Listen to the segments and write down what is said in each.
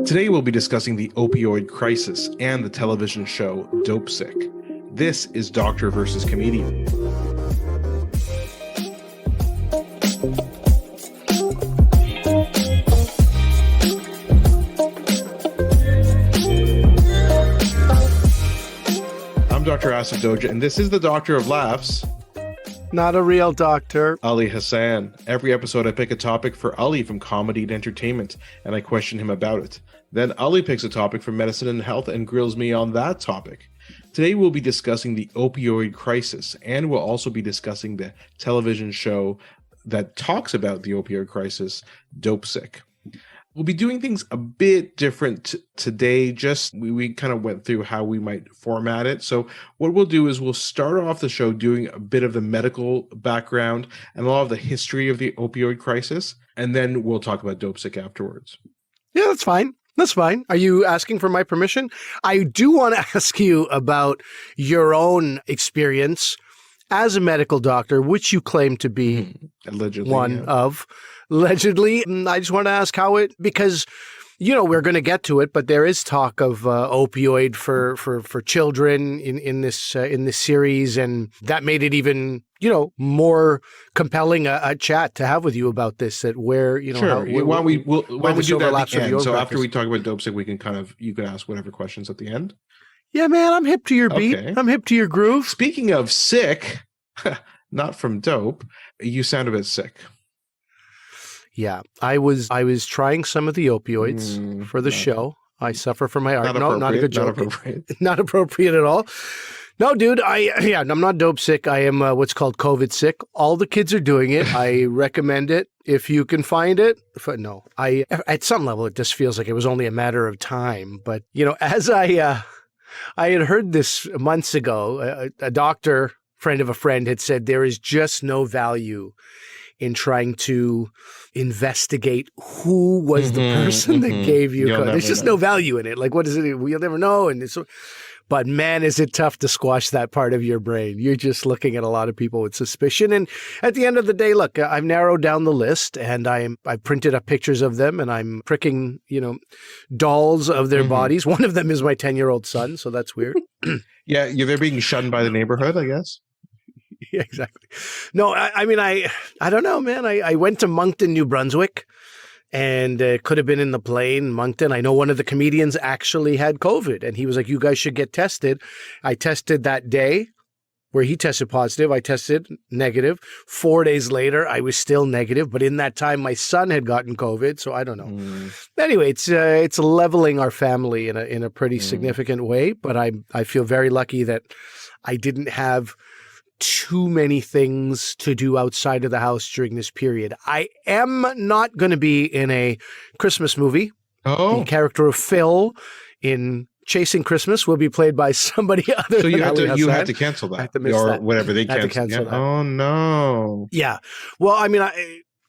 Today we'll be discussing the opioid crisis and the television show Dopesick. This is Doctor versus Comedian. I'm Dr. Asif Doja, and this is the Doctor of Laughs. Not a real doctor. Ali Hassan. Every episode I pick a topic for Ali from comedy and entertainment, and I question him about it. Then Ali picks a topic from medicine and health and grills me on that topic. Today we'll be discussing the opioid crisis, and we'll also be discussing the television show that talks about the opioid crisis, Dopesick. We'll be doing things a bit different today. We kind of went through how we might format it. So what we'll do is we'll start off the show doing a bit of the medical background and a lot of the history of the opioid crisis, and then we'll talk about Dopesick afterwards. Yeah, that's fine. That's fine. Are you asking for my permission? I do want to ask you about your own experience as a medical doctor, which you claim to be allegedly one of. Allegedly. I just want to ask how because, we're going to get to it, but there is talk of opioid for children in this series, and that made it even, more compelling a chat to have with you about this. That where, sure. Why don't we do that at the end? So practice. After we talk about Dopesick, we can you can ask whatever questions at the end. Yeah, man, I'm hip to your beat. Okay. I'm hip to your groove. Speaking of sick, not from dope, you sound a bit sick. Yeah, I was trying some of the opioids for the show. I suffer from my heart. No, not a good joke. Not appropriate. Not appropriate at all. No, dude, I'm not dope sick. I am what's called COVID sick. All the kids are doing it. I recommend it if you can find it. At some level, it just feels like it was only a matter of time. But, as I had heard this months ago, a doctor, friend of a friend, had said there is just no value in trying to investigate who was the person that gave you COVID. There's just no value in it. Like, what is it? We'll never know. But man, is it tough to squash that part of your brain. You're just looking at a lot of people with suspicion. And at the end of the day, look, I've narrowed down the list, and I printed up pictures of them, and I'm pricking, dolls of their bodies. One of them is my 10-year-old son, so that's weird. Yeah, they're being shunned by the neighborhood, I guess. Yeah, exactly. No, I mean, I don't know, man. I went to Moncton, New Brunswick, and could have been in the plane, Moncton. I know one of the comedians actually had COVID, and he was like, you guys should get tested. I tested that day where he tested positive. I tested negative. 4 days later, I was still negative, but in that time, my son had gotten COVID, so I don't know. Anyway, it's leveling our family in a pretty significant way, but I feel very lucky that I didn't have too many things to do outside of the house during this period. I am not going to be in a Christmas movie. Oh. The character of Phil in Chasing Christmas will be played by somebody other than Ali Hassan. You had to cancel that. I had to miss or that. whatever they I had to canceled. cancel that. Oh, no. Yeah. Well, I mean,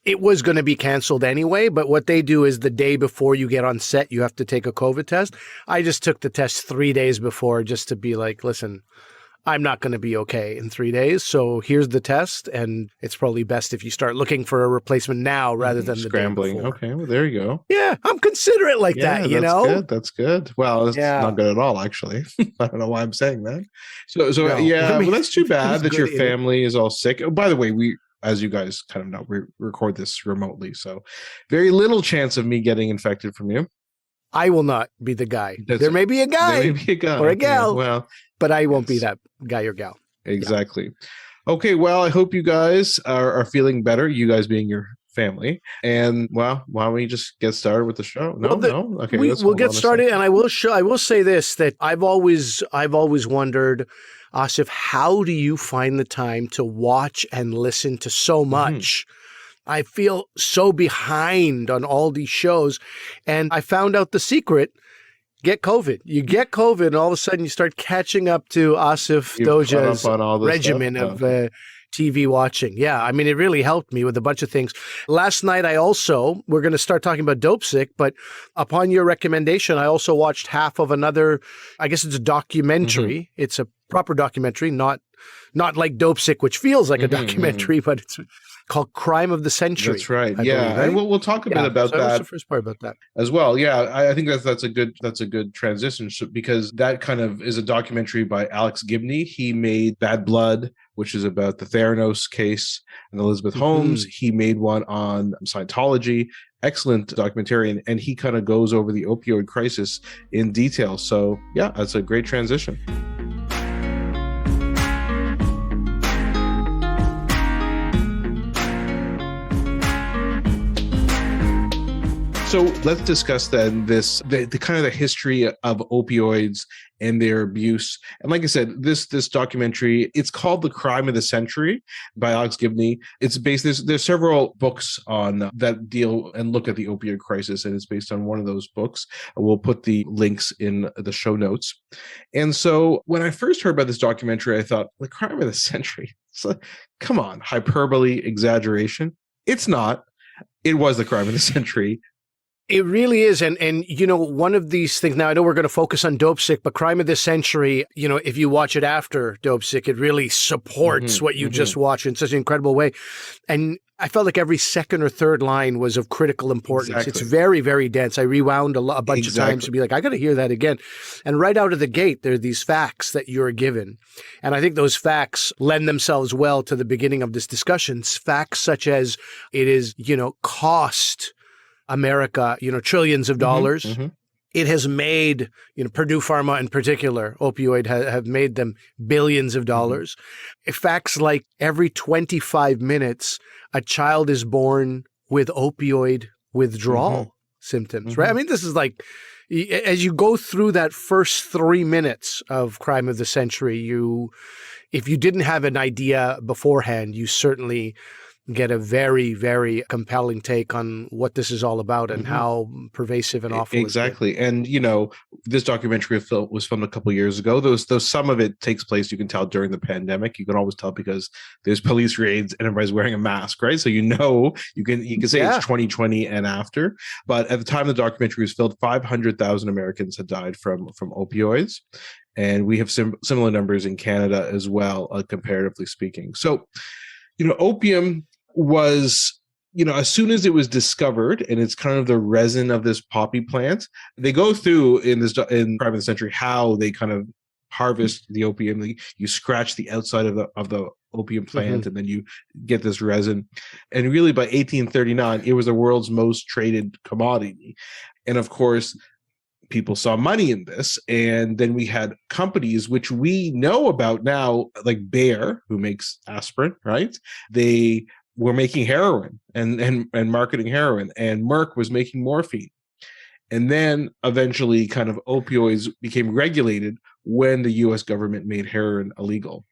it was going to be canceled anyway, but what they do is the day before you get on set, you have to take a COVID test. I just took the test 3 days before just to be like, listen, I'm not going to be okay in 3 days. So here's the test, and it's probably best if you start looking for a replacement now rather than scrambling. The day before. Okay, well, there you go. Yeah, I'm considerate like that, Good. That's good. Well, it's not good at all, actually. I don't know why I'm saying that. So no, yeah, well, that's too bad that your family is all sick. Oh, by the way, as you guys kind of know, we record this remotely, so very little chance of me getting infected from you. I will not be the guy. There may be a guy or a gal, but I won't be that guy or gal. Exactly. Yeah. Okay, well, I hope you guys are feeling better, you guys being your family. And, well, why don't we just get started with the show? No? Okay, we'll get started, and I will say this, that I've always wondered, Asif, how do you find the time to watch and listen to so much? I feel so behind on all these shows, and I found out the secret. Get COVID. You get COVID, and all of a sudden you start catching up to Asif Doja's regimen of TV watching. Yeah, I mean, it really helped me with a bunch of things. Last night, we're going to start talking about Dopesick, but upon your recommendation, I also watched half of another, I guess it's a documentary. It's a proper documentary, not like Dopesick, which feels like a documentary, but it's called Crime of the Century. That's right. I Yeah, believe, right? and we'll talk a bit about so that. What's the first part about that? As well. Yeah, I think that's a good transition because that kind of is a documentary by Alex Gibney. He made Bad Blood, which is about the Theranos case and Elizabeth Holmes. He made one on Scientology. Excellent documentarian, and he kind of goes over the opioid crisis in detail. So yeah, that's a great transition. So let's discuss then the kind of the history of opioids and their abuse. And like I said, this documentary, it's called The Crime of the Century by Alex Gibney. It's based, there's several books on that deal and look at the opioid crisis, and it's based on one of those books. We'll put the links in the show notes. And so when I first heard about this documentary, I thought, The Crime of the Century? Come on, hyperbole, exaggeration. It's not. It was the crime of the century. It really is. And you know, one of these things, now I know we're going to focus on Dopesick, but Crime of the Century, you know, if you watch it after Dopesick, it really supports what you just watched in such an incredible way. And I felt like every second or third line was of critical importance. Exactly. It's very, very dense. I rewound a bunch of times to be like, I got to hear that again. And right out of the gate, there are these facts that you're given. And I think those facts lend themselves well to the beginning of this discussion. Facts such as it is, you know, cost America, you know, trillions of dollars. It has made, you know, Purdue Pharma in particular, opioid have made them billions of dollars. Facts like every 25 minutes, a child is born with opioid withdrawal symptoms, right? I mean, this is like, as you go through that first 3 minutes of Crime of the Century, if you didn't have an idea beforehand, you certainly get a very, very compelling take on what this is all about and how pervasive and awful exactly. And, you know, this documentary was filmed a couple of years ago. Though some of it takes place, you can tell, during the pandemic. You can always tell because there's police raids and everybody's wearing a mask, right? So you know, you can say it's 2020 and after. But at the time the documentary was filmed, 500,000 Americans had died from opioids. And we have similar numbers in Canada as well, comparatively speaking. So, you know, opium was, you know, as soon as it was discovered, and it's kind of the resin of this poppy plant, they go through in Crime of the Century how they kind of harvest the opium. You scratch the outside of the opium plant, and then you get this resin. And really, by 1839, it was the world's most traded commodity. And of course, people saw money in this, and then we had companies which we know about now, like Bayer, who makes aspirin, right? They were making heroin and marketing heroin, and Merck was making morphine. And then eventually kind of opioids became regulated when the US government made heroin illegal.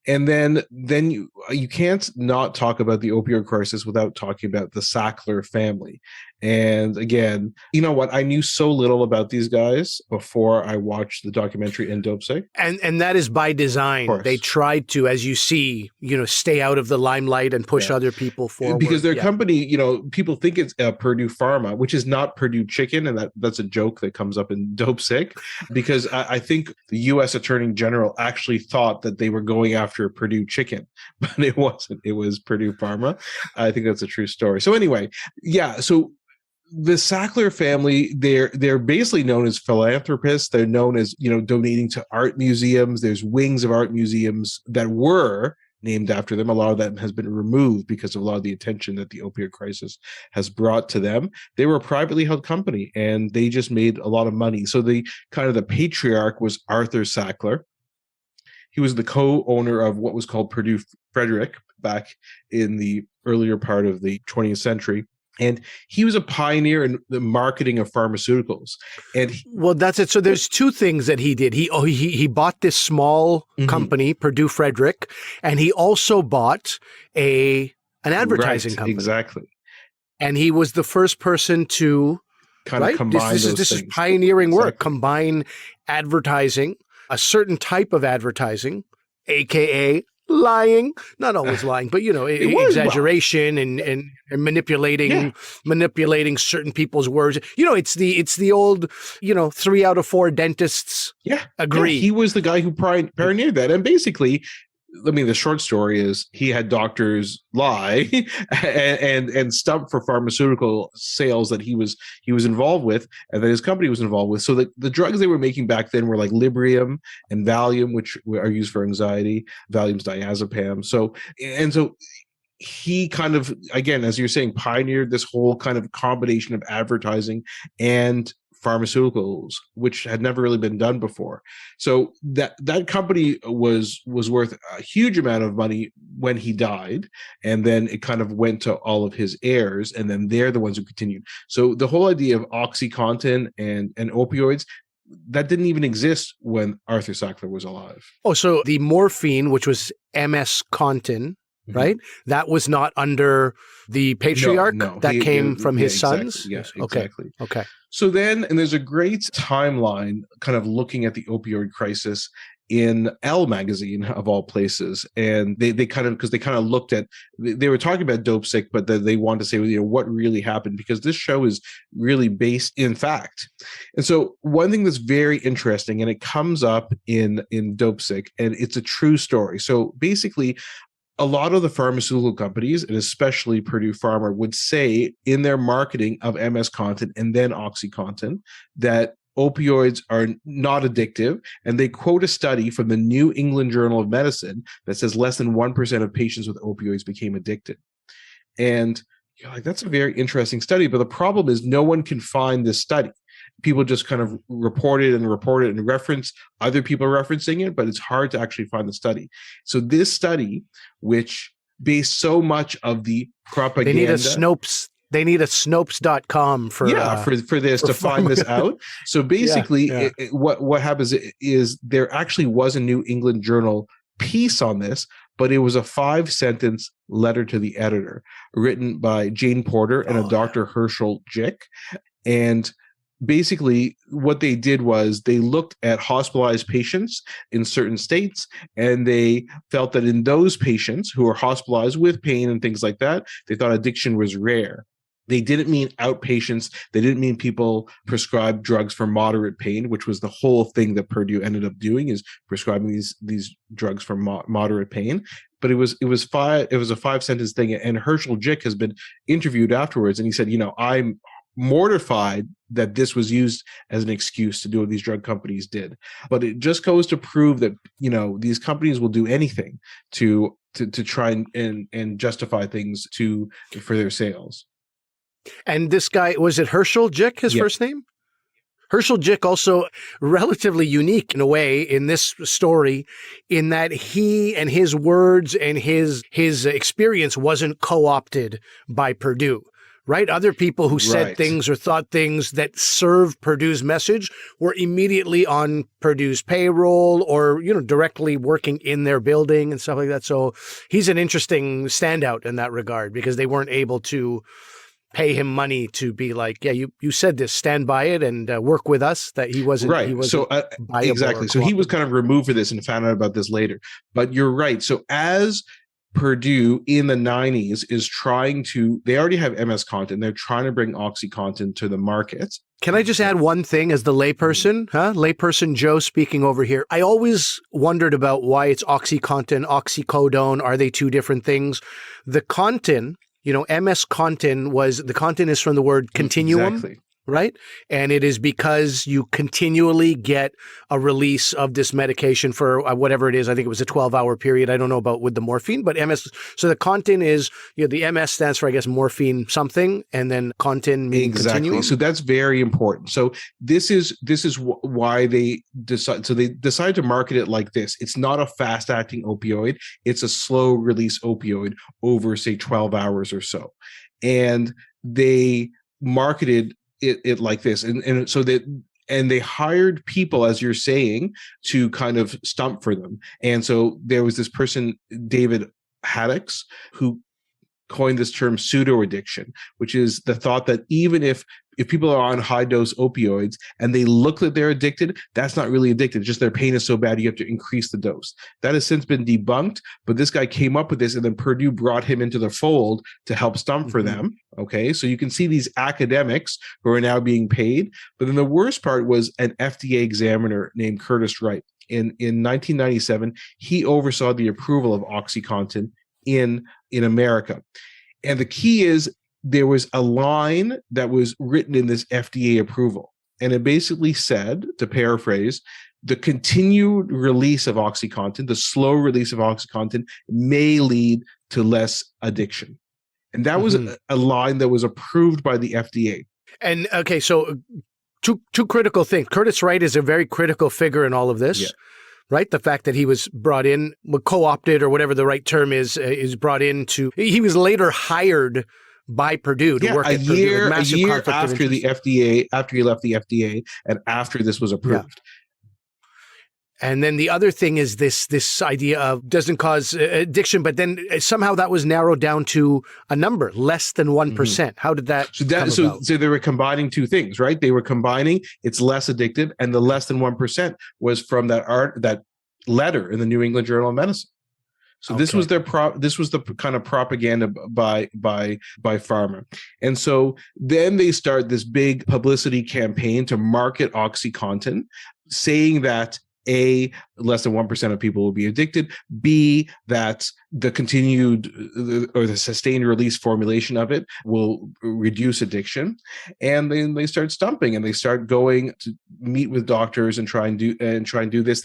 And then you can't not talk about the opioid crisis without talking about the Sackler family. And again, you know what? I knew so little about these guys before I watched the documentary in Dopesick. And that is by design. They tried to, as you see, you know, stay out of the limelight and push other people forward. Because their company, you know, people think it's Purdue Pharma, which is not Purdue Chicken. And that's a joke that comes up in Dopesick. Because I think the U.S. Attorney General actually thought that they were going after Purdue Chicken, but it wasn't. It was Purdue Pharma. I think that's a true story. So anyway, so the Sackler family, they're basically known as philanthropists. They're known as, you know, donating to art museums. There's wings of art museums that were named after them. A lot of them has been removed because of a lot of the attention that the opioid crisis has brought to them. They were a privately held company, and they just made a lot of money. So the patriarch was Arthur Sackler. He was the co-owner of what was called Purdue Frederick back in the earlier part of the 20th century. And he was a pioneer in the marketing of pharmaceuticals. And that's it. So there's two things that he did. He bought this small company, Purdue Frederick, and he also bought an advertising company. Exactly. And he was the first person to kind of combine those things. This is pioneering work. Combine advertising, a certain type of advertising, aka lying, not always lying, but It was, well, exaggeration and yeah. manipulating certain people's words. It's the old, 3 out of 4 dentists Yeah, agree. he was the guy who pioneered that. And basically, I mean, the short story is he had doctors lie and stump for pharmaceutical sales that he was involved with, and that his company was involved with. So the drugs they were making back then were like Librium and Valium, which are used for anxiety. Valium's diazepam. So he kind of, again, as you're saying, pioneered this whole kind of combination of advertising and pharmaceuticals, which had never really been done before. So that company was worth a huge amount of money when he died, and then it kind of went to all of his heirs, and then they're the ones who continued. So the whole idea of oxycontin and opioids, that didn't even exist when Arthur Sackler was alive. Oh, so the morphine, which was MS-contin, right? That was not under the patriarch. No, that came from his exactly, sons. Yeah, Okay. exactly. Okay. So then, and there's a great timeline kind of looking at the opioid crisis in Elle magazine of all places. And they kind of looked at, they were talking about Dopesick, but they wanted to say, what really happened, because this show is really based in fact. And so one thing that's very interesting, and it comes up in Dopesick, and it's a true story. So basically, a lot of the pharmaceutical companies, and especially Purdue Pharma, would say in their marketing of MS-contin and then OxyContin that opioids are not addictive. And they quote a study from the New England Journal of Medicine that says less than 1% of patients with opioids became addicted. And you're like, that's a very interesting study. But the problem is no one can find this study. People just kind of report it and reference other people referencing it, but it's hard to actually find the study. So this study, which based so much of the propaganda, they need a Snopes.com for this to find this out. So basically, what happens is there actually was a New England Journal piece on this, but it was a 5-sentence letter to the editor written by Jane Porter and a Dr. Herschel Jick. And basically what they did was they looked at hospitalized patients in certain states, and they felt that in those patients who were hospitalized with pain and things like that, they thought addiction was rare. They didn't mean outpatients. They didn't mean people prescribed drugs for moderate pain, which was the whole thing that Purdue ended up doing, is prescribing these drugs for moderate pain. But it was a 5-sentence thing. And Herschel Jick has been interviewed afterwards, and he said, I'm mortified that this was used as an excuse to do what these drug companies did. But it just goes to prove that these companies will do anything to try and justify things for their sales. And this guy, was it Herschel Jick, his first name? Herschel Jick, also relatively unique in a way in this story, in that he and his words and his experience wasn't co-opted by Purdue. Right? Other people who said things or thought things that served Purdue's message were immediately on Purdue's payroll or, directly working in their building and stuff like that. So he's an interesting standout in that regard, because they weren't able to pay him money to be like, yeah, you said this, stand by it and work with us. That he wasn't right. He wasn't exactly. So he was kind of removed for this and found out about this later. But you're right. So as Purdue in the 90s is they already have MS-contin. They're trying to bring OxyContin to the market. Can I just add one thing as the layperson? Layperson Joe speaking over here. I always wondered about why it's OxyContin, oxycodone. Are they two different things? The contin, MS-contin the contin is from the word continuum. Exactly. Right? And it is because you continually get a release of this medication for whatever it is. I think it was a 12-hour period. I don't know about with the morphine, but MS. So the contin is, the MS stands for, I guess, morphine something, and then contin meaning continuum. So that's very important. So this is why they decide. So they decide to market it like this. It's not a fast-acting opioid. It's a slow-release opioid over, say, 12 hours or so. And they marketed it like this, and so that, and they hired people, as you're saying, to kind of stump for them. And so there was this person, David Haddix, who coined this term pseudo addiction, which is the thought that even if people are on high dose opioids and they look that they're addicted, that's not really addicted. It's just their pain is so bad you have to increase the dose. That has since been debunked, but this guy came up with this, and then Purdue brought him into the fold to help stump for them. Okay, so you can see these academics who are now being paid. But then the worst part was an FDA examiner named Curtis Wright. In 1997, he oversaw the approval of OxyContin in America. And the key is, there was a line that was written in this FDA approval, and it basically said, to paraphrase, the continued release of OxyContin, the slow release of OxyContin, may lead to less addiction. And that was a line that was approved by the FDA. And okay, so two critical things. Curtis Wright is a very critical figure in all of this. Yeah. Right? The fact that he was brought in, co-opted, or whatever the right term is brought in to, he was later hired by Purdue to work at Purdue. A year after the FDA, after he left the FDA, and after this was approved. Yeah. And then the other thing is this idea of doesn't cause addiction, but then somehow that was narrowed down to a number, less than 1%. How did that come about? So they were combining two things, right? They were combining it's less addictive, and the less than 1% was from that letter in the New England Journal of Medicine. So this was this was the kind of propaganda by pharma. And so then they start this big publicity campaign to market OxyContin, saying that A, less than 1% of people will be addicted, B, that the continued or the sustained release formulation of it will reduce addiction. And then they start stumping, and they start going to meet with doctors and try and do this.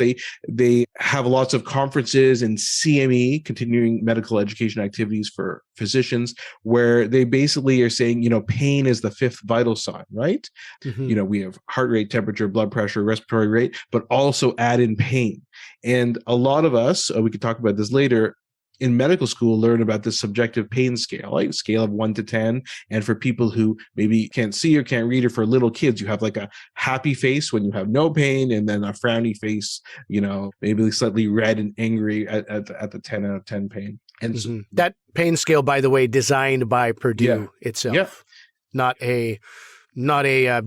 They have lots of conferences and CME, continuing medical education activities for physicians, where they basically are saying, pain is the fifth vital sign, right? We have heart rate, temperature, blood pressure, respiratory rate, but also add in pain. And a lot of us, we could talk about this later, in medical school learn about the subjective pain scale, like scale of 1 to 10. And for people who maybe can't see or can't read, or for little kids, you have like a happy face when you have no pain, and then a frowny face, maybe slightly red and angry at the 10 out of 10 pain. And so, that pain scale, by the way, designed by Purdue itself, not a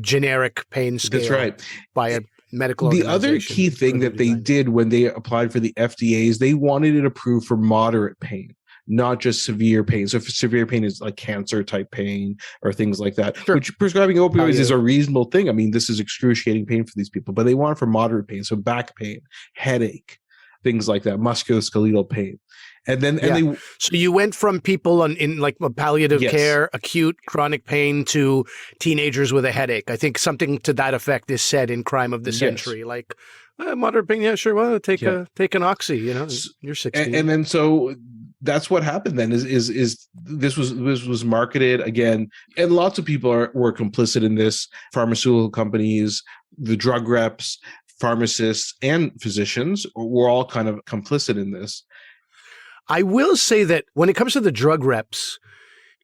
generic pain scale. That's right. By a medical organization. The other key thing that they did when they applied for the FDA is they wanted it approved for moderate pain, not just severe pain. So if severe pain is like cancer type pain or things like that, which prescribing opioids is a reasonable thing. I mean, this is excruciating pain for these people, but they want it for moderate pain. So back pain, headache, things like that, musculoskeletal pain. And then, so you went from people in like palliative care, acute chronic pain, to teenagers with a headache. I think something to that effect is said in Crime of the Century, like moderate pain. Yeah, sure. Well, take an oxy. You're 16. And then so that's what happened. Then is this was marketed again, and lots of people were complicit in this. Pharmaceutical companies, the drug reps, pharmacists, and physicians were all kind of complicit in this. I will say that when it comes to the drug reps,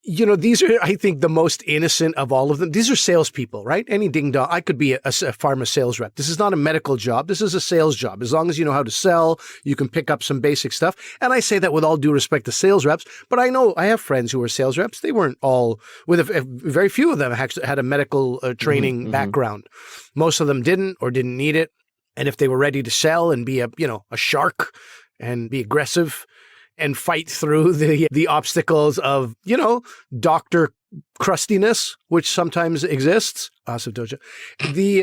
these are, I think, the most innocent of all of them. These are salespeople, right? Any ding dong. I could be a pharma sales rep. This is not a medical job. This is a sales job. As long as you know how to sell, you can pick up some basic stuff. And I say that with all due respect to sales reps, but I know I have friends who are sales reps. They weren't all, very few of them actually had a medical training background. Most of them didn't or didn't need it. And if they were ready to sell and be a shark and be aggressive and fight through the obstacles of, doctor crustiness, which sometimes exists. Asif Doja.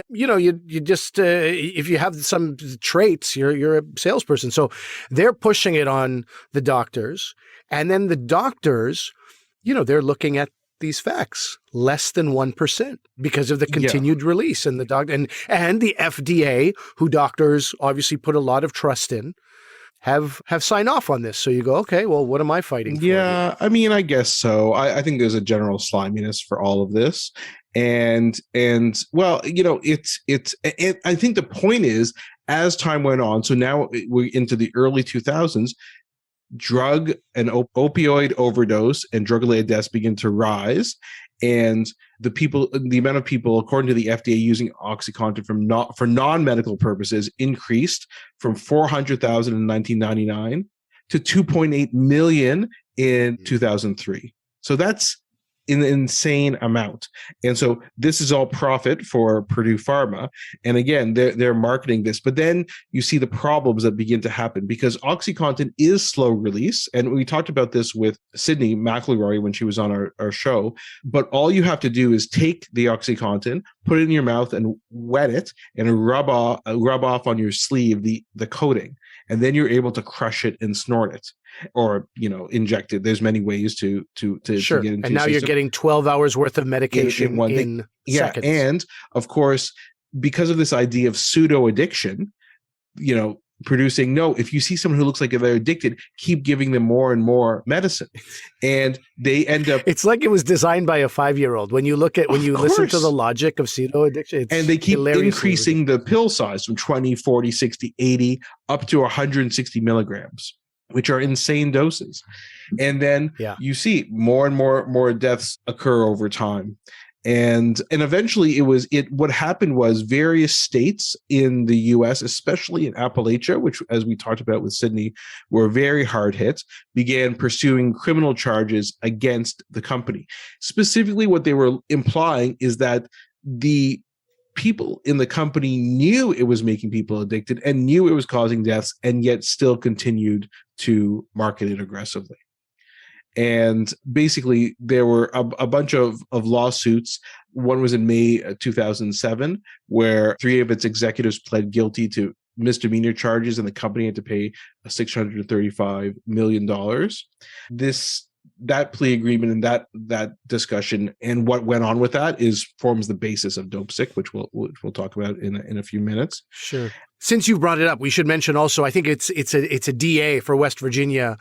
You just, if you have some traits, you're a salesperson. So they're pushing it on the doctors. And then the doctors, they're looking at these facts, less than 1% because of the continued release. And the and the FDA, who doctors obviously put a lot of trust in, have signed off on this. So you go, okay, well, what am I fighting for? Yeah, I mean, I guess so. I think there's a general sliminess for all of this. And well, I think the point is, as time went on, so now we're into the early 2000s, drug and opioid overdose and drug-related deaths begin to rise. And the amount of people, according to the FDA, using OxyContin for non-medical purposes increased from 400,000 in 1999 to 2.8 million in 2003. So that's an insane amount. And so this is all profit for Purdue Pharma. And again, they're marketing this, but then you see the problems that begin to happen because OxyContin is slow release. And we talked about this with Sydney McElroy when she was on our show. But all you have to do is take the OxyContin, put it in your mouth and wet it and rub off on your sleeve the coating. And then you're able to crush it and snort it. Or inject it. There's many ways to sure. get into. And now you're getting 12 hours worth of medication in seconds. And of course, because of this idea of pseudo addiction, producing if you see someone who looks like they're addicted, keep giving them more and more medicine, and they end up. It's like it was designed by a 5-year-old. When you listen to the logic of pseudo addiction, and they keep increasing the pill size from 20, 40, 60, 80 up to 160 milligrams. Which are insane doses. And then you see more and more deaths occur over time. And eventually what happened was various states in the US, especially in Appalachia, which as we talked about with Sydney, were very hard hit, began pursuing criminal charges against the company. Specifically, what they were implying is that the people in the company knew it was making people addicted and knew it was causing deaths and yet still continued to market it aggressively. And basically, there were a bunch of lawsuits. One was in May 2007, where 3 of its executives pled guilty to misdemeanor charges and the company had to pay $635 million. That plea agreement and that discussion and what went on with that forms the basis of Dopesick, which we'll talk about in a few minutes. Sure. Since you brought it up, we should mention also, I think it's a DA for West Virginia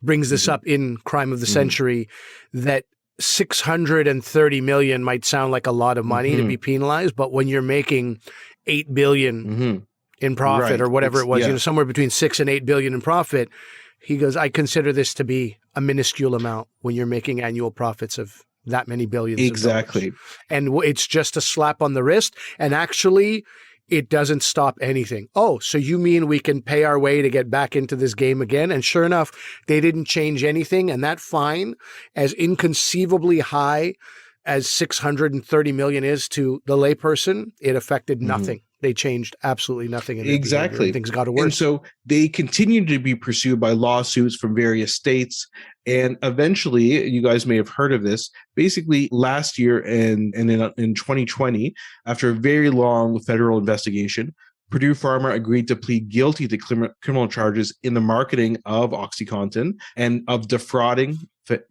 brings this up in Crime of the Century, that $630 million might sound like a lot of money to be penalized, but when you're making $8 billion in profit or whatever it was, somewhere between 6 and 8 billion in profit, he goes, I consider this to be a minuscule amount when you're making annual profits of that many billions exactly. of dollars. And it's just a slap on the wrist. And actually, it doesn't stop anything. Oh, so you mean we can pay our way to get back into this game again? And sure enough, they didn't change anything. And that fine, as inconceivably high as 630 million is to the layperson, it affected nothing. They changed absolutely nothing. In exactly. Things got worse. And so they continued to be pursued by lawsuits from various states. And eventually, you guys may have heard of this, basically last year and in 2020, after a very long federal investigation, Purdue Pharma agreed to plead guilty to criminal charges in the marketing of OxyContin and of defrauding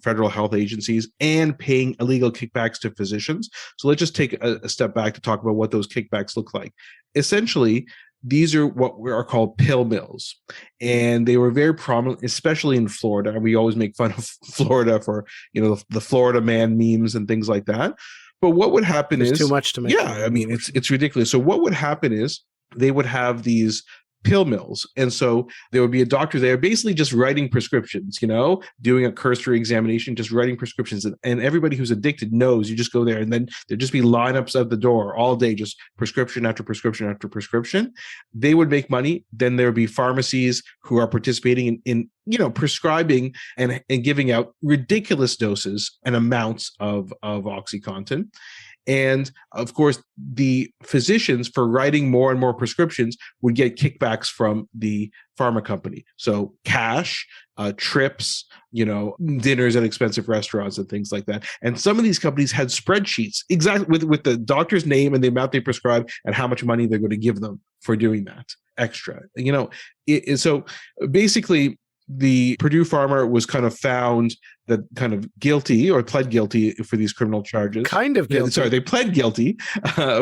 federal health agencies and paying illegal kickbacks to physicians. So let's just take a step back to talk about what those kickbacks look like. Essentially, these are what are called pill mills, and they were very prominent, especially in Florida. And we always make fun of Florida for the Florida man memes and things like that. But what would happen is too much to make. Yeah, I mean it's ridiculous. So what would happen is they would have these pill mills. And so there would be a doctor there basically just writing prescriptions, doing a cursory examination, just writing prescriptions. And everybody who's addicted knows you just go there and then there'd just be lineups at the door all day, just prescription after prescription after prescription. They would make money. Then there would be pharmacies who are participating in prescribing and giving out ridiculous doses and amounts of OxyContin. And of course, the physicians, for writing more and more prescriptions, would get kickbacks from the pharma company. So cash, trips, dinners at expensive restaurants and things like that. And some of these companies had spreadsheets exactly with the doctor's name and the amount they prescribe and how much money they're going to give them for doing that extra. So basically, the Purdue Pharma was kind of found that kind of guilty or pled guilty for these criminal charges. Kind of guilty. They pled guilty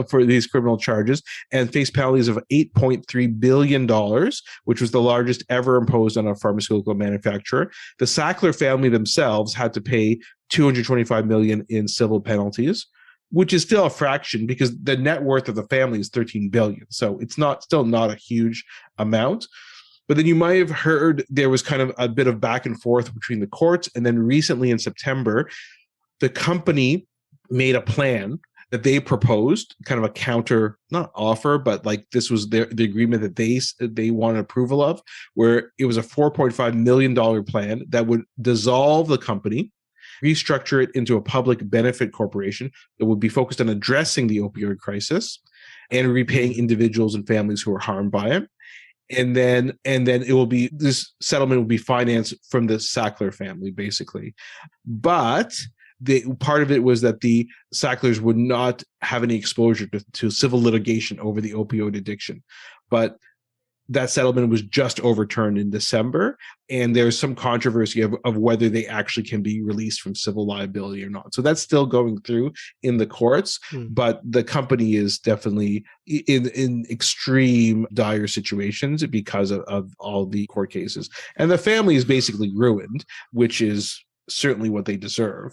for these criminal charges and faced penalties of $8.3 billion, which was the largest ever imposed on a pharmaceutical manufacturer. The Sackler family themselves had to pay $225 million in civil penalties, which is still a fraction because the net worth of the family is $13 billion. So it's still not a huge amount. But then you might have heard there was kind of a bit of back and forth between the courts. And then recently in September, the company made a plan that they proposed, kind of a counter, not offer, but like this was the agreement that they wanted approval of, where it was a $4.5 million plan that would dissolve the company restructure it into a public benefit corporation that would be focused on addressing the opioid crisis and repaying individuals and families who are harmed by it. And then it will be, this settlement will be financed from the Sackler family, basically. But part of it was that the Sacklers would not have any exposure to civil litigation over the opioid addiction. But that settlement was just overturned in December, and there's some controversy of whether they actually can be released from civil liability or not. So that's still going through in the courts, but the company is definitely in extreme dire situations because of all the court cases. And the family is basically ruined, which is certainly what they deserve.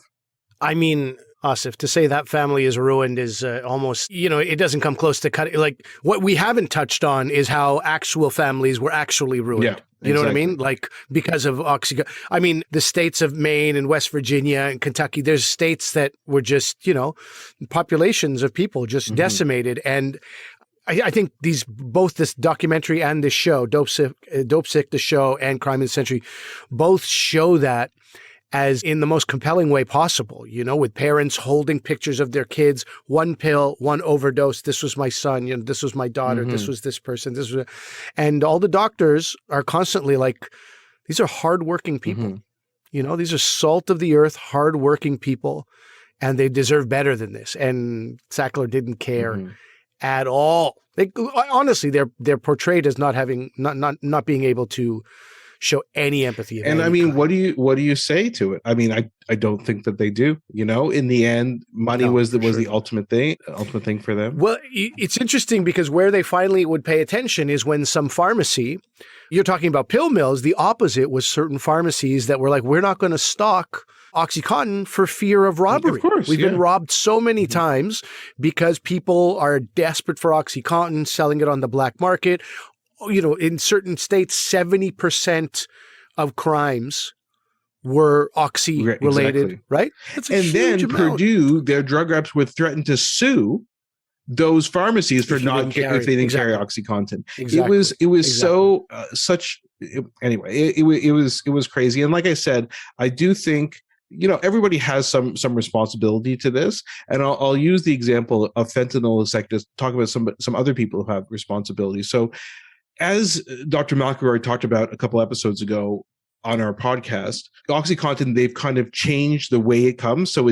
I mean, Asif, to say that family is ruined is almost, it doesn't come close to cutting. Like, what we haven't touched on is how actual families were actually ruined. Yeah, you know what I mean? Like, because of oxycontin. I mean, the states of Maine and West Virginia and Kentucky, there's states that were just, populations of people just decimated. And I think both this documentary and this show, Dopesick, the show, and Crime in the Century, both show that as in the most compelling way possible, with parents holding pictures of their kids, one pill, one overdose. This was my son, this was my daughter, this was this person, and all the doctors are constantly like, these are hardworking people. These are salt of the earth, hardworking people, and they deserve better than this. And Sackler didn't care at all. Honestly, they're portrayed as not being able to show any empathy. And I mean, what do you say to it? I mean, I don't think that they do. In the end, money was the ultimate thing for them. Well, it's interesting because where they finally would pay attention is when some pharmacy, you're talking about pill mills, the opposite was certain pharmacies that were like, we're not going to stock oxycontin for fear of robbery. Of course, We've been robbed so many times because people are desperate for oxycontin, selling it on the black market. In certain states, 70% of crimes were oxy-related, right? That's a and then amount. Purdue, their drug reps would threaten to sue those pharmacies for if they didn't carry OxyContin. Exactly. It was so anyway. It was crazy. And like I said, I do think everybody has some responsibility to this, and I'll use the example of fentanyl as to talk about some other people who have responsibility. So, as Dr. McElroy talked about a couple episodes ago on our podcast, OxyContin, they've kind of changed the way it comes. So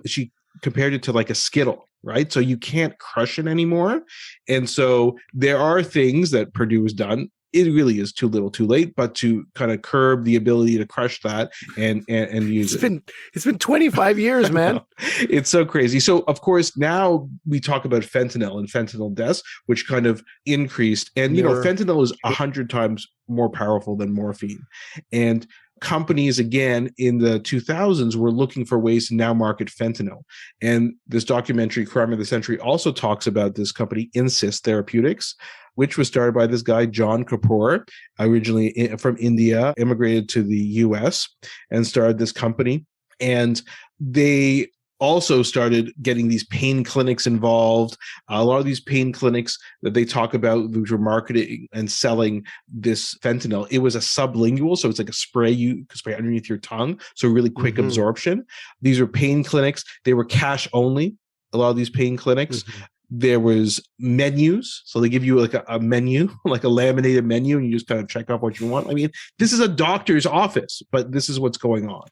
she compared it to like a Skittle, right? So you can't crush it anymore. And so there are things that Purdue has done. It really is too little, too late, but to kind of curb the ability to crush that and use it. It's been 25 years, man. It's so crazy. So, of course, now we talk about fentanyl and fentanyl deaths, which kind of increased. And, fentanyl is 100 times more powerful than morphine. And companies, again, in the 2000s were looking for ways to now market fentanyl. And this documentary, Crime of the Century, also talks about this company, Insys Therapeutics, which was started by this guy, John Kapoor, originally from India, immigrated to the US and started this company. And they also started getting these pain clinics involved. A lot of these pain clinics that they talk about, which were marketing and selling this fentanyl, it was a sublingual, so it's like a spray you can spray underneath your tongue, so really quick absorption. These were pain clinics. They were cash only, a lot of these pain clinics. There was menus. So they give you like a menu, like a laminated menu, and you just kind of check off what you want. I mean, this is a doctor's office, but this is what's going on.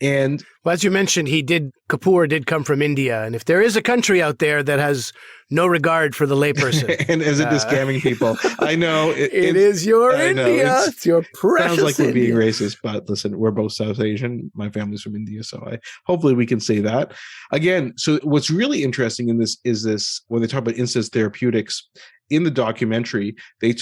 And well, as you mentioned, Kapoor did come from India. And if there is a country out there that has no regard for the layperson. and is it scamming people? I know. It is your India. It's your precious Sounds like we're being India. racist, but listen, we're both South Asian. My family's from India, so hopefully we can say that. Again, so what's really interesting in this is when they talk about Insys Therapeutics, in the documentary, they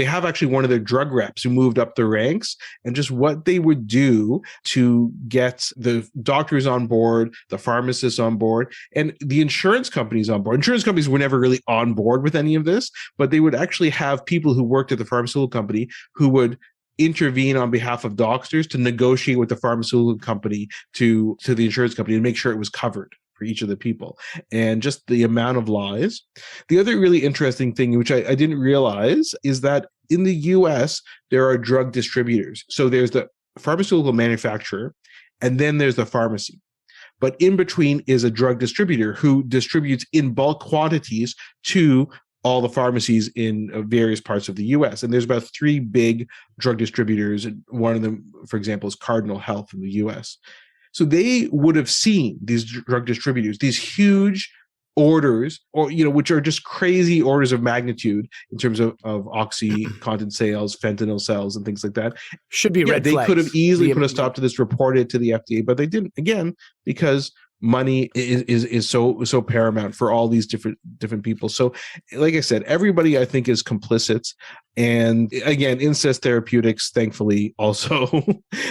have actually one of their drug reps who moved up the ranks and just what they would do to get the doctors on board, the pharmacists on board, and the insurance companies on board. Insurance companies were never really on board with any of this, but they would actually have people who worked at the pharmaceutical company who would intervene on behalf of doctors to negotiate with the pharmaceutical company to the insurance company to make sure it was covered for each of the people, and just the amount of lies. The other really interesting thing, which I didn't realize, is that in the US, there are drug distributors. So there's the pharmaceutical manufacturer, and then there's the pharmacy. But in between is a drug distributor who distributes in bulk quantities to all the pharmacies in various parts of the U.S. And there's about 3 big drug distributors. And one of them, for example, is Cardinal Health in the U.S. So they would have seen these drug distributors, these huge orders, or which are just crazy orders of magnitude in terms of oxycontin sales, fentanyl sales, and things like that. Should be red flags. They could have easily put a stop to this, reported it to the FDA, but they didn't. Again, because money is so paramount for all these different people. So, like I said, everybody I think is complicit. And again, incest therapeutics, thankfully, also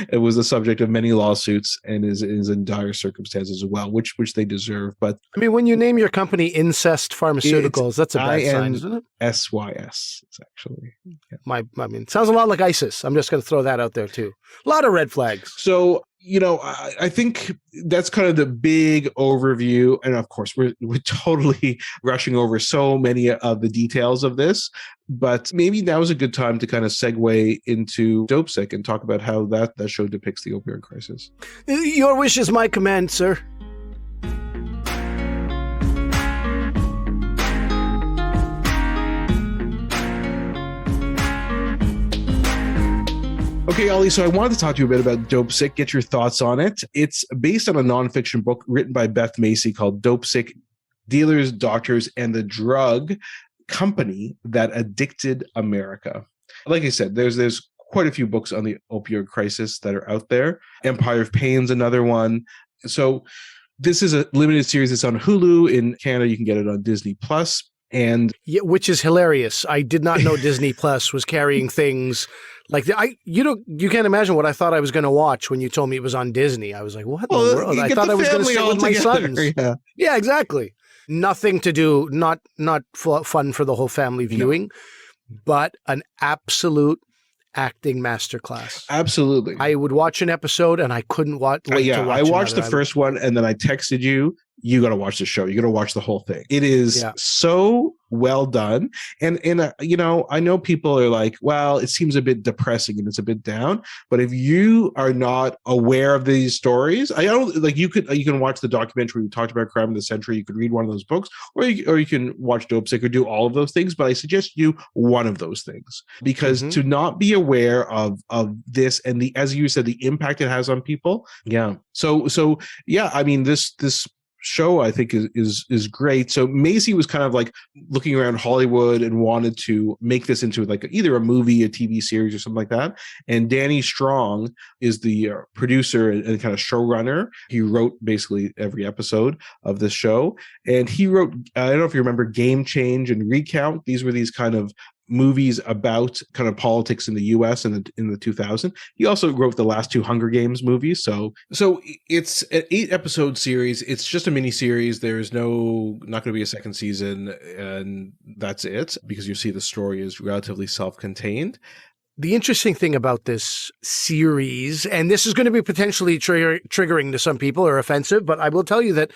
it was the subject of many lawsuits and is in dire circumstances as well, which they deserve. But I mean, when you name your company Incest Pharmaceuticals, that's a bad sign, isn't it? SYS, it's actually. Yeah. I mean, it sounds a lot like ISIS. I'm just going to throw that out there too. A lot of red flags. So, I think that's kind of the big overview. And of course, we're totally rushing over so many of the details of this. But maybe now is a good time to kind of segue into Dopesick and talk about how that show depicts the opioid crisis. Your wish is my command, sir. Okay, Ollie, so I wanted to talk to you a bit about Dopesick, get your thoughts on it. It's based on a nonfiction book written by Beth Macy called Dopesick, Dealers, Doctors, and the Drug Company That Addicted America. Like I said, there's quite a few books on the opioid crisis that are out there. Empire of Pain's another one. So this is a limited series that's on Hulu. In Canada, you can get it on Disney Plus. And yeah, which is hilarious. I did not know Disney Plus was carrying things like that. You can't imagine what I thought I was going to watch when you told me it was on Disney. I was like, what in the world? I thought I was going to sit with my sons. Yeah, exactly. Nothing to do, not fun for the whole family viewing, but an absolute acting masterclass. Absolutely. I would watch an episode and I couldn't wait to watch I watched the first one and then I texted you got to watch the show. You got to watch the whole thing. It is so well done. And I know people are like, well, it seems a bit depressing and it's a bit down. But if you are not aware of these stories, you can watch the documentary we talked about, Crime of the Century. You could read one of those books, or you can watch Dopesick or do all of those things. But I suggest you one of those things, because to not be aware of this and as you said, the impact it has on people. Yeah. So yeah, I mean, this show I think is great. So Macy was kind of like looking around Hollywood and wanted to make this into like either a movie, a TV series, or something like that. And Danny Strong is the producer and kind of showrunner. He wrote basically every episode of this show, and he wrote, I don't know if you remember, Game Change and Recount. These were these kind of movies about kind of politics in the U.S. in the 2000s. He also wrote the last 2 Hunger Games movies. So it's an 8-episode series. It's just a mini series. There's not going to be a second season, and that's it, because you see the story is relatively self-contained. The interesting thing about this series, and this is going to be potentially triggering to some people or offensive, but I will tell you that,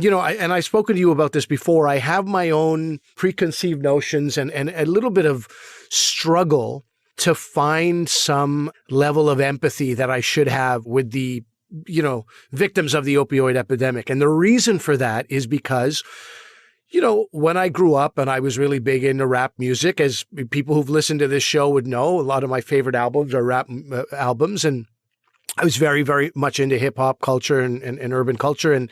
I've spoken to you about this before. I have my own preconceived notions and a little bit of struggle to find some level of empathy that I should have with the, victims of the opioid epidemic. And the reason for that is because when I grew up and I was really big into rap music, as people who've listened to this show would know, a lot of my favorite albums are rap albums. And I was very, very much into hip hop culture and urban culture. And,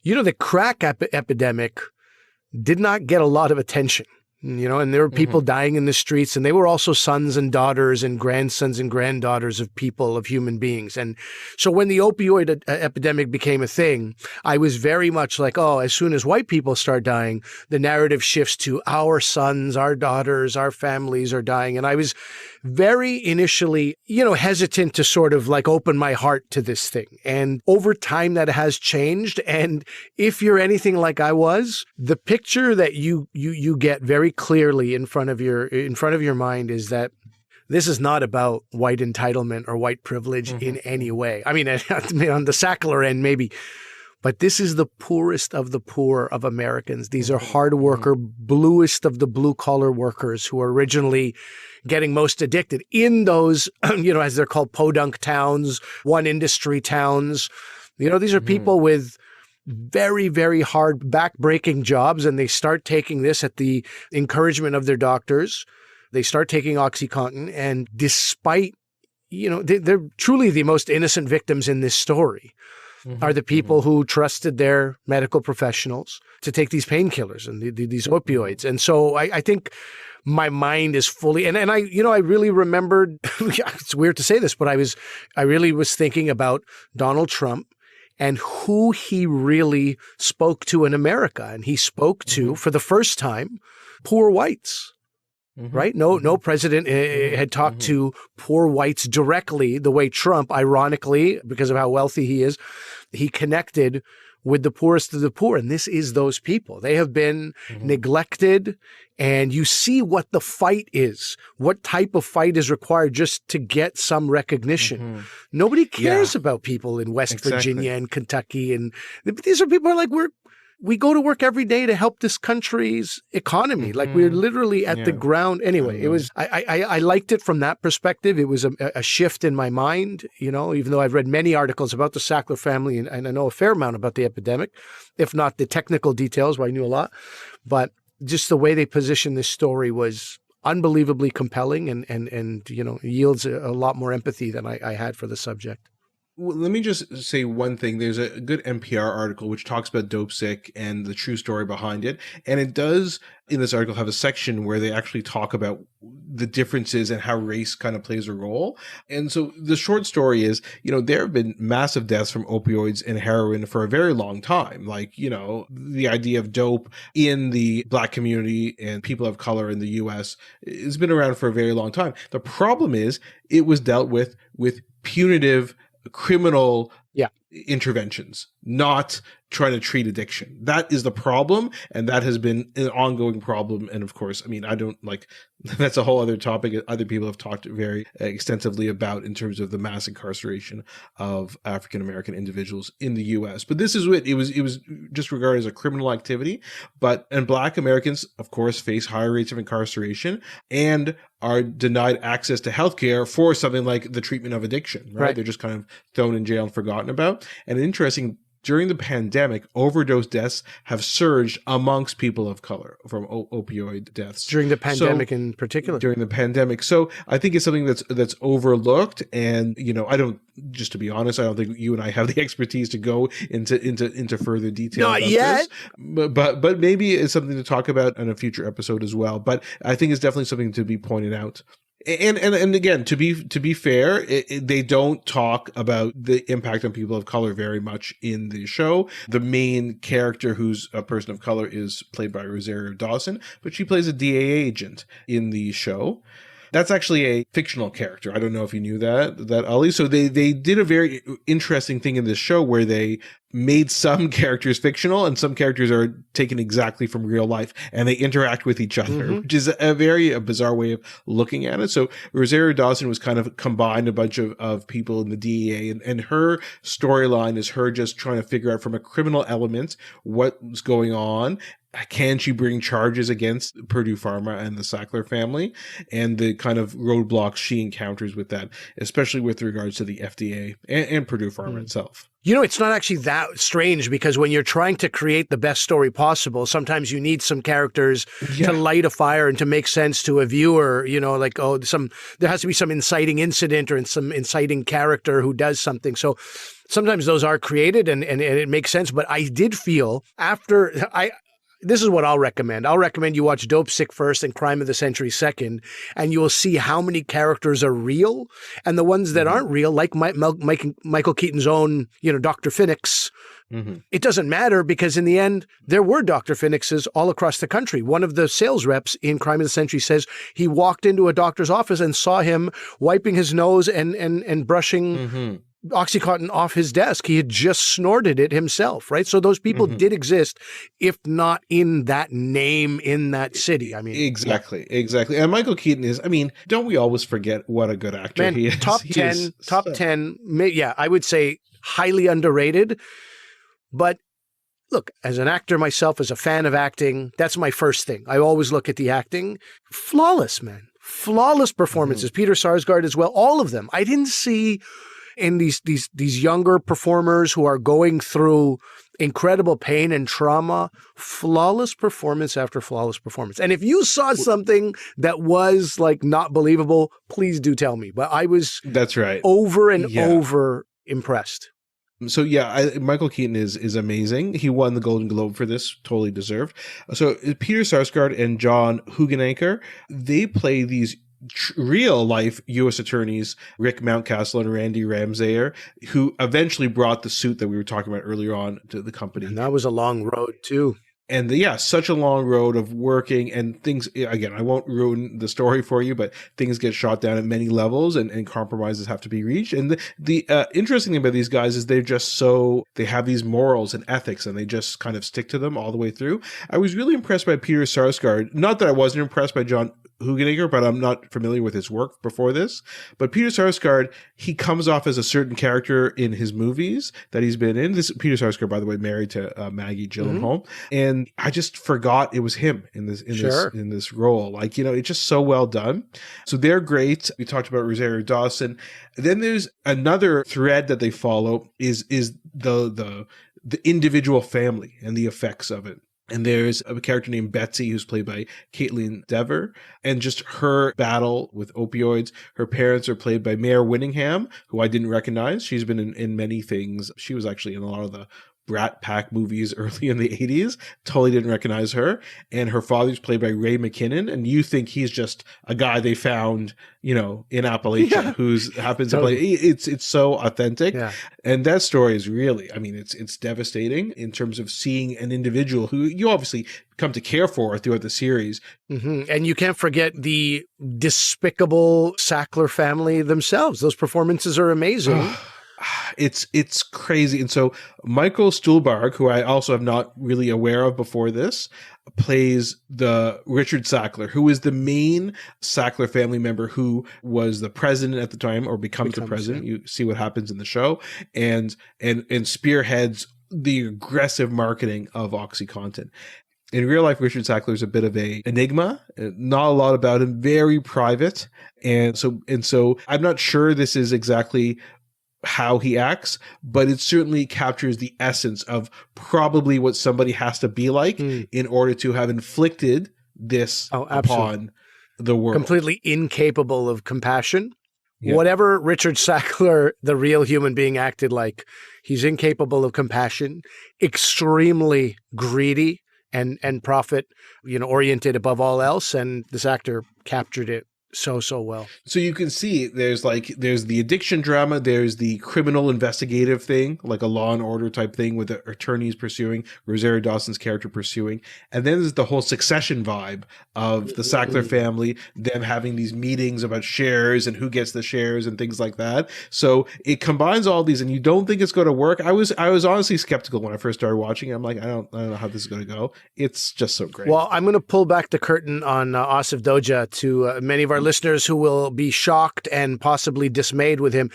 the crack epidemic did not get a lot of attention. And there were people dying in the streets, and they were also sons and daughters and grandsons and granddaughters of people, of human beings. And so when the opioid epidemic became a thing, I was very much like, as soon as white people start dying, the narrative shifts to our sons, our daughters, our families are dying. And I was very initially, hesitant to sort of like open my heart to this thing. And over time that has changed. And if you're anything like I was, the picture that you get very clearly in front of your mind is that this is not about white entitlement or white privilege in any way. I mean, on the Sackler end, maybe. But this is the poorest of the poor of Americans. These are hard worker, bluest of the blue collar workers who are originally getting most addicted in those, as they're called, podunk towns, one industry towns. These are people with very, very hard back-breaking jobs, and they start taking this at the encouragement of their doctors. They start taking OxyContin, and despite, they're truly the most innocent victims in this story. Are the people who trusted their medical professionals to take these painkillers and these opioids. And so I think my mind is fully, and I really remembered, it's weird to say this, but I really was thinking about Donald Trump and who he really spoke to in America. And he spoke to, for the first time, poor whites. Right? No president had talked to poor whites directly the way Trump, ironically, because of how wealthy he is, he connected with the poorest of the poor. And this is those people. They have been neglected. And you see what the fight is, what type of fight is required just to get some recognition. Nobody cares about people in West Virginia and Kentucky. And these are people who are like, we go to work every day to help this country's economy. Like we're literally at the ground. Anyway, it was, I liked it from that perspective. It was a shift in my mind, even though I've read many articles about the Sackler family and I know a fair amount about the epidemic, if not the technical details, where I knew a lot. But just the way they positioned this story was unbelievably compelling and yields a lot more empathy than I had for the subject. Well, let me just say one thing. There's a good NPR article which talks about Dopesick and the true story behind it. And it does, in this article, have a section where they actually talk about the differences and how race kind of plays a role. And so the short story is, there have been massive deaths from opioids and heroin for a very long time. Like, the idea of dope in the Black community and people of color in the U.S. has been around for a very long time. The problem is it was dealt with punitive criminal interventions, not trying to treat addiction. That is the problem, and that has been an ongoing problem. And of course, I don't that's a whole other topic other people have talked very extensively about in terms of the mass incarceration of African American individuals in the US. But this is it was just regarded as a criminal activity, and Black Americans of course face higher rates of incarceration and are denied access to healthcare for something like the treatment of addiction, right? They're just kind of thrown in jail and forgotten about. And interesting, during the pandemic, overdose deaths have surged amongst people of color from opioid deaths. During the pandemic in particular? During the pandemic. So I think it's something that's overlooked. And, just to be honest, I don't think you and I have the expertise to go into further detail. Not yet. But maybe it's something to talk about in a future episode as well. But I think it's definitely something to be pointed out. And again, to be fair, they don't talk about the impact on people of color very much in the show. The main character, who's a person of color, is played by Rosario Dawson, but she plays a DEA agent in the show. That's actually a fictional character. I don't know if you knew that Ali. So they did a very interesting thing in this show where they made some characters fictional and some characters are taken exactly from real life and they interact with each other, which is a very bizarre way of looking at it. So Rosario Dawson was kind of combined a bunch of people in the DEA and her storyline is her just trying to figure out from a criminal element what's going on. Can she bring charges against Purdue Pharma and the Sackler family, and the kind of roadblocks she encounters with that, especially with regards to the FDA and Purdue Pharma itself? It's not actually that strange because when you're trying to create the best story possible, sometimes you need some characters to light a fire and to make sense to a viewer, there has to be some inciting incident or some inciting character who does something. So sometimes those are created and it makes sense. But I did feel this is what I'll recommend. I'll recommend you watch Dopesick first and Crime of the Century second, and you will see how many characters are real and the ones that aren't real, like Michael Keaton's own, Dr. Phoenix. It doesn't matter because in the end, there were Dr. Phoenixes all across the country. One of the sales reps in Crime of the Century says he walked into a doctor's office and saw him wiping his nose and brushing OxyContin off his desk. He had just snorted it himself, right? So those people did exist, if not in that name, in that city. Exactly. And Michael Keaton is, don't we always forget what a good actor he is? Top 10, I would say highly underrated. But look, as an actor myself, as a fan of acting, that's my first thing. I always look at the acting. Flawless, man. Flawless performances. Peter Sarsgaard as well. All of them. I didn't see in these younger performers who are going through incredible pain and trauma, flawless performance after flawless performance. And if you saw something that was like not believable, please do tell me. But I was That's right. over and over impressed. So Michael Keaton is amazing. He won the Golden Globe for this, totally deserved. So Peter Sarsgaard and John Hugenanker, they play these real life U.S. attorneys, Rick Mountcastle and Randy Ramsayer, who eventually brought the suit that we were talking about earlier on to the company. And that was a long road too. And such a long road of working and things. Again, I won't ruin the story for you, but things get shot down at many levels and compromises have to be reached. And the interesting thing about these guys is they have these morals and ethics and they just kind of stick to them all the way through. I was really impressed by Peter Sarsgaard. Not that I wasn't impressed by John Hugenanker, but I'm not familiar with his work before this. But Peter Sarsgaard, he comes off as a certain character in his movies that he's been in. This Peter Sarsgaard, by the way, married to Maggie Gyllenhaal, and I just forgot it was him in this role. Like, it's just so well done. So they're great. We talked about Rosario Dawson. Then there's another thread that they follow is the individual family and the effects of it. And there's a character named Betsy who's played by Caitlin Dever, and just her battle with opioids. Her parents are played by Mare Winningham, who I didn't recognize. She's been in many things. She was actually in a lot of the Brat Pack movies early in the 80s. Totally didn't recognize her. And her father's played by Ray McKinnon. And you think he's just a guy they found, in Appalachia who's happens to play. It's so authentic. Yeah. And that story is really, it's devastating in terms of seeing an individual who you obviously come to care for throughout the series. Mm-hmm. And you can't forget the despicable Sackler family themselves. Those performances are amazing. It's crazy. And so Michael Stuhlbarg, who I also am not really aware of before this, plays the Richard Sackler, who is the main Sackler family member who was the president at the time or becomes the president. You see what happens in the show and spearheads the aggressive marketing of OxyContin. In real life, Richard Sackler is a bit of a enigma. Not a lot about him. Very private, and so I'm not sure this is exactly how he acts, but it certainly captures the essence of probably what somebody has to be like in order to have inflicted this upon the world. Completely incapable of compassion. Yeah. Whatever Richard Sackler, the real human being, acted like, he's incapable of compassion, extremely greedy and profit, oriented above all else. And this actor captured it so well. So you can see there's the addiction drama, there's the criminal investigative thing, like a Law and Order type thing with the attorneys pursuing, Rosario Dawson's character pursuing, and then there's the whole Succession vibe of the Sackler family, them having these meetings about shares and who gets the shares and things like that. So it combines all these, and you don't think it's going to work. I was honestly skeptical when I first started watching it. I'm like, I don't know how this is going to go. It's just so great. Well, I'm going to pull back the curtain on Asif Doja to many of our listeners who will be shocked and possibly dismayed with him.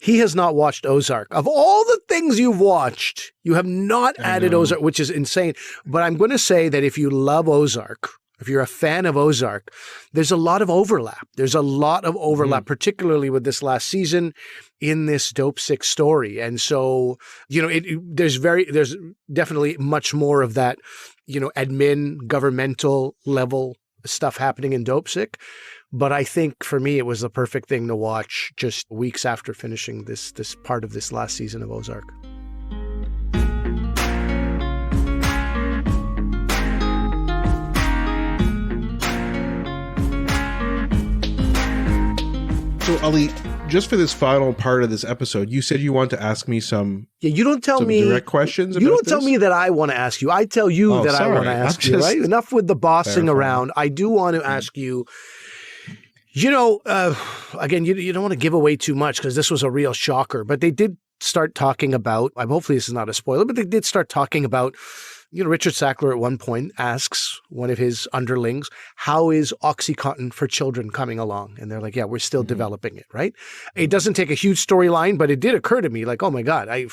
He has not watched Ozark. Of all the things you've watched, you have not added Ozark, which is insane. But I'm going to say that if you love Ozark, if you're a fan of Ozark, there's a lot of overlap. There's a lot of overlap, particularly with this last season in this Dopesick story. And so, there's definitely much more of that, admin, governmental level stuff happening in Dopesick. But I think for me, it was the perfect thing to watch just weeks after finishing this part of this last season of Ozark. So, Ali, just for this final part of this episode, you said you want to ask me some. Yeah, you don't tell me direct questions. You don't tell me that I want to ask you. I tell you I want to ask you. Right? Enough with the bossing around. I do want to ask you. Again, you don't want to give away too much because this was a real shocker. But they did start talking about. Hopefully, this is not a spoiler, but they did start talking about Richard Sackler at one point asks one of his underlings, how is OxyContin for children coming along? And they're like, yeah, we're still developing it, right? It doesn't take a huge storyline, but it did occur to me like, oh my God, I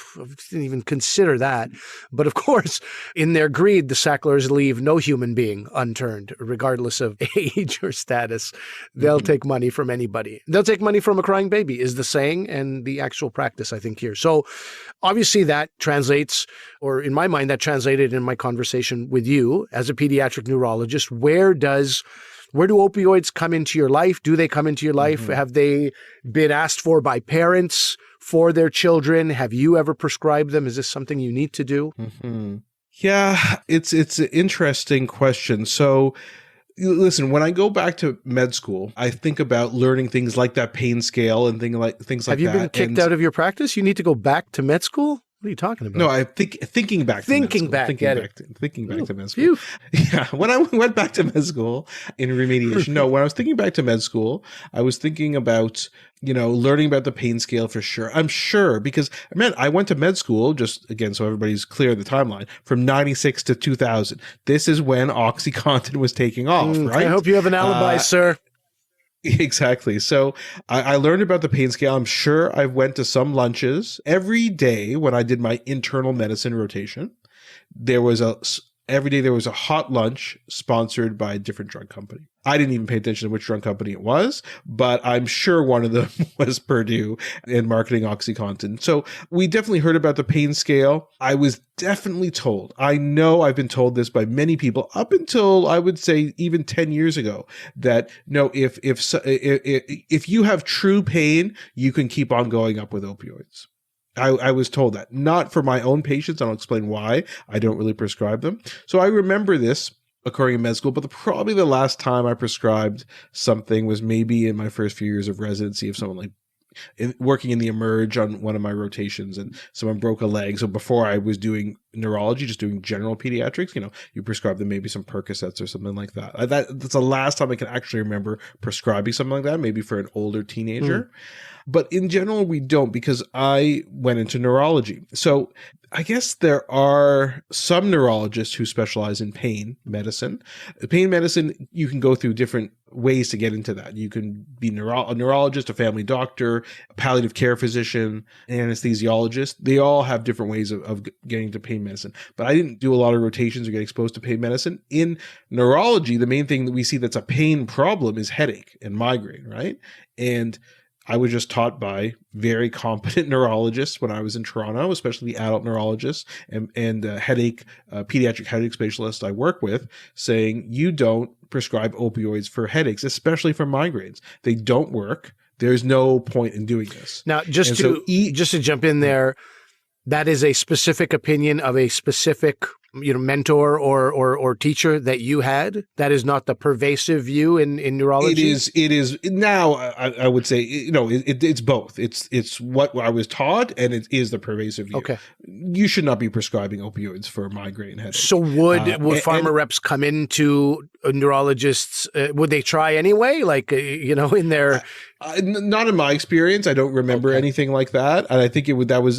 didn't even consider that. But of course, in their greed, the Sacklers leave no human being unturned, regardless of age or status. They'll take money from anybody. They'll take money from a crying baby is the saying and the actual practice, I think, here. So obviously that translates, or in my mind, that translated in my conversation with you as a pediatric neurologist. Where do opioids come into your life? Do they come into your life? Have they been asked for by parents for their children? Have you ever prescribed them? Is this something you need to do? Yeah, it's an interesting question. So listen, when I go back to med school, I think about learning things like that pain scale and things like that. Have you been kicked out of your practice? You need to go back to med school? What are you talking about? No, I think thinking back to med school. Thinking back to med school. Yeah, when I went back to med school in remediation. No, when I was thinking back to med school, I was thinking about, learning about the pain scale for sure. I'm sure because, man, I went to med school, just again, so everybody's clear of the timeline, from 96 to 2000. This is when OxyContin was taking off, right? I hope you have an alibi, sir. Exactly. So I learned about the pain scale. I'm sure I went to some lunches every day when I did my internal medicine rotation. Every day there was a hot lunch sponsored by a different drug company. I didn't even pay attention to which drug company it was, but I'm sure one of them was Purdue and marketing OxyContin. So we definitely heard about the pain scale. I was definitely told, I know I've been told this by many people up until I would say even 10 years ago, that no, if you have true pain, you can keep on going up with opioids. I was told that, not for my own patients. I'll explain why I don't really prescribe them. So I remember this occurring in med school, but probably the last time I prescribed something was maybe in my first few years of residency of someone working in the emerge on one of my rotations, and someone broke a leg. So before I was doing neurology, just doing general pediatrics, you prescribe them maybe some Percocets or something like that. That's the last time I can actually remember prescribing something like that, maybe for an older teenager. But in general, we don't, because I went into neurology. So I guess there are some neurologists who specialize in pain medicine. Pain medicine, you can go through different ways to get into that. You can be a neurologist, a family doctor, a palliative care physician, an anesthesiologist. They all have different ways of getting to pain medicine. But I didn't do a lot of rotations or get exposed to pain medicine. In neurology, the main thing that we see that's a pain problem is headache and migraine, right? And I was just taught by very competent neurologists when I was in Toronto, especially the adult neurologists and pediatric headache specialists I work with, saying you don't prescribe opioids for headaches, especially for migraines. They don't work. There's no point in doing this. Now, just to jump in there, that is a specific opinion of a specific mentor or teacher that you had. That is not the pervasive view in neurology. It is now. I would say it's both. It's what I was taught, and it is the pervasive view. Okay, you should not be prescribing opioids for migraine headache. So would pharma reps come into neurologists? Would they try anyway? In their not in my experience. I don't remember anything like that, and I think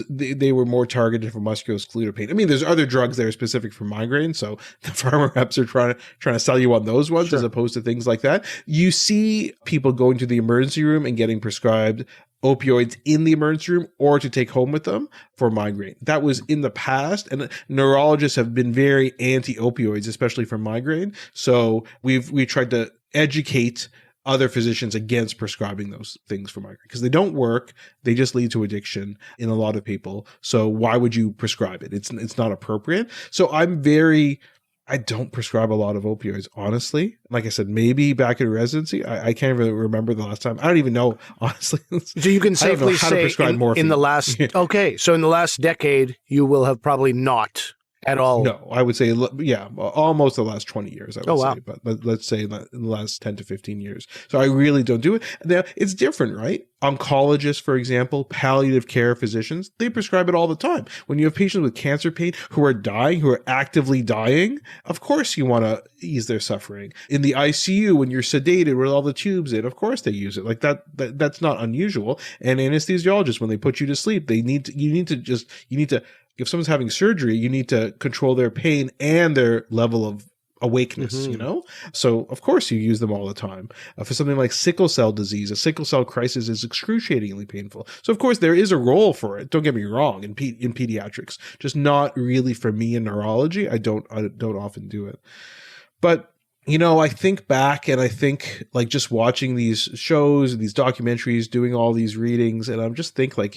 they were more targeted for musculoskeletal pain. I mean, there's other drugs that are specific for migraine, so the pharma reps are trying to sell you on those ones, as opposed to things like that. You see people going to the emergency room and getting prescribed opioids in the emergency room or to take home with them for migraine. That was in the past, and neurologists have been very anti-opioids, especially for migraine. So we tried to educate other physicians against prescribing those things for migraine, because they don't work. They just lead to addiction in a lot of people. So why would you prescribe it? It's not appropriate. So I don't prescribe a lot of opioids, honestly. Like I said, maybe back in residency, I can't even remember the last time. I don't even know, honestly. So you can safely say in the last, so in the last decade, you will have probably not at all. No, I would say, almost the last 20 years, I would say. But let's say in the last 10 to 15 years. So I really don't do it. Now, it's different, right? Oncologists, for example, palliative care physicians, they prescribe it all the time. When you have patients with cancer pain who are dying, who are actively dying, of course you want to ease their suffering. In the ICU, when you're sedated with all the tubes in, of course they use it. Like that's not unusual. And anesthesiologists, when they put you to sleep, you need to if someone's having surgery, you need to control their pain and their level of awakeness, So of course you use them all the time. For something like sickle cell disease, a sickle cell crisis is excruciatingly painful. So of course there is a role for it. Don't get me wrong, in pediatrics, just not really for me in neurology. I don't often do it. But I think back and I think like just watching these shows and these documentaries, doing all these readings, and I'm just think like,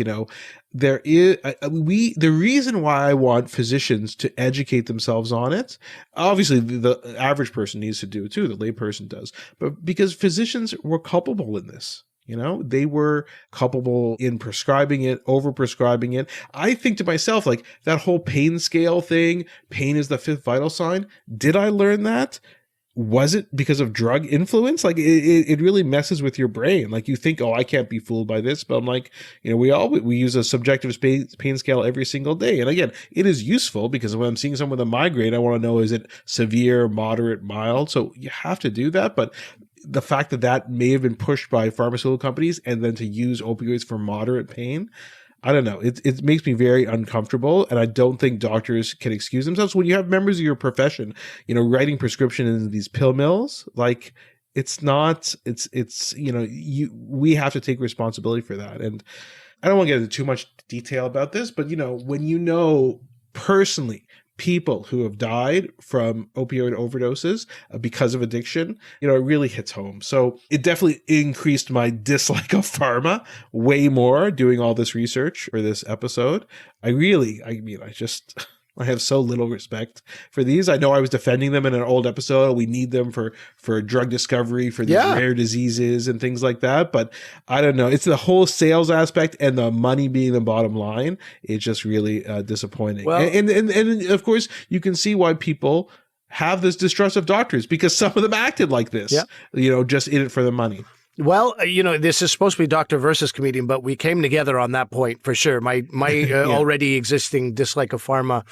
there is, the reason why I want physicians to educate themselves on it, obviously the average person needs to do it too, the lay person does, but because physicians were culpable in this. They were culpable in prescribing it, over-prescribing it. I think to myself, like that whole pain scale thing, pain is the fifth vital sign. Did I learn that? Was it because of drug influence? Like it really messes with your brain. Like you think, oh, I can't be fooled by this. But I'm like, we use a subjective pain scale every single day. And again, it is useful because when I'm seeing someone with a migraine, I want to know, is it severe, moderate, mild? So you have to do that. But the fact that may have been pushed by pharmaceutical companies and then to use opioids for moderate pain, I don't know. It makes me very uncomfortable, and I don't think doctors can excuse themselves. When you have members of your profession, writing prescription in these pill mills, like we have to take responsibility for that. And I don't want to get into too much detail about this, but when personally people who have died from opioid overdoses because of addiction, it really hits home. So it definitely increased my dislike of pharma way more doing all this research for this episode. I have so little respect for these. I know I was defending them in an old episode. We need them for drug discovery, for these rare diseases and things like that. But I don't know. It's the whole sales aspect and the money being the bottom line. It's just really disappointing. Well, and of course, you can see why people have this distrust of doctors because some of them acted like this, just in it for the money. Well, this is supposed to be doctor versus comedian, but we came together on that point for sure. My already existing dislike of pharma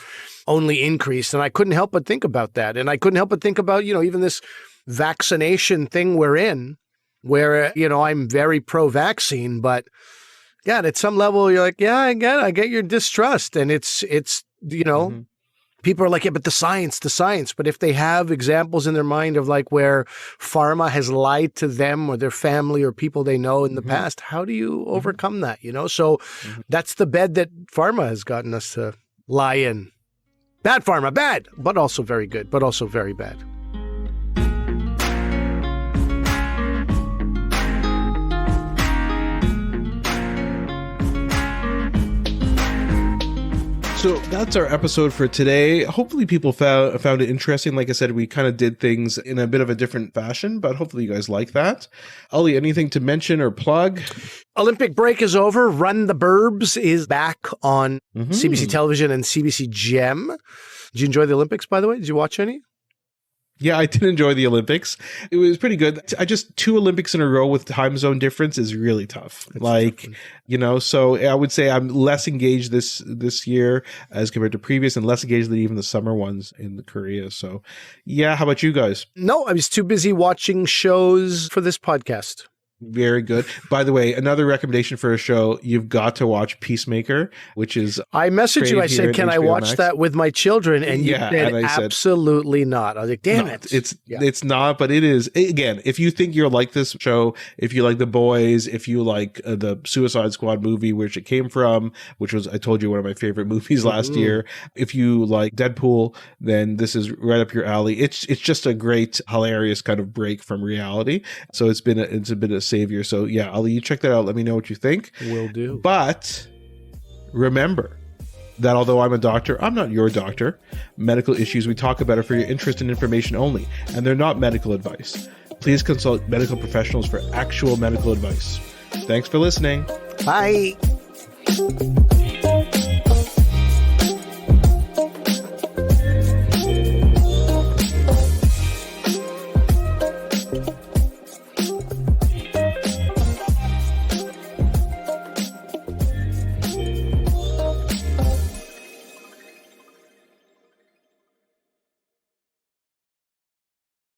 only increased, and I couldn't help but think about that. And I couldn't help but think about, even this vaccination thing we're in, where, I'm very pro-vaccine, but God, at some level you're like, yeah, I get your distrust. And it's people are like, yeah, but the science. But if they have examples in their mind of like where pharma has lied to them or their family or people they know in the past, how do you overcome that? So that's the bed that pharma has gotten us to lie in. Bad pharma, bad, but also very good, but also very bad. So that's our episode for today. Hopefully people found it interesting. Like I said, we kind of did things in a bit of a different fashion, but hopefully you guys like that. Ali, anything to mention or plug? Olympic break is over. Run the Burbs is back on CBC Television and CBC Gem. Did you enjoy the Olympics, by the way? Did you watch any? Yeah, I did enjoy the Olympics. It was pretty good. Two Olympics in a row with time zone difference is really tough. So I would say I'm less engaged this year as compared to previous and less engaged than even the summer ones in Korea. So yeah, how about you guys? No, I was too busy watching shows for this podcast. Very good. By the way, another recommendation for a show, you've got to watch Peacemaker, which is... I messaged you, I said, can I watch that with my children? And you said, absolutely not. I was like, damn it. It's not, but it is. Again, if you think you're like this show, if you like The Boys, if you like the Suicide Squad movie, which it came from, which was, I told you, one of my favorite movies last year. If you like Deadpool, then this is right up your alley. It's just a great, hilarious kind of break from reality. So it's been a savior. So yeah, Ali, you check that out. Let me know what you think. Will do. But remember that although I'm a doctor, I'm not your doctor. Medical issues we talk about are for your interest and information only, and they're not medical advice. Please consult medical professionals for actual medical advice. Thanks for listening. Bye.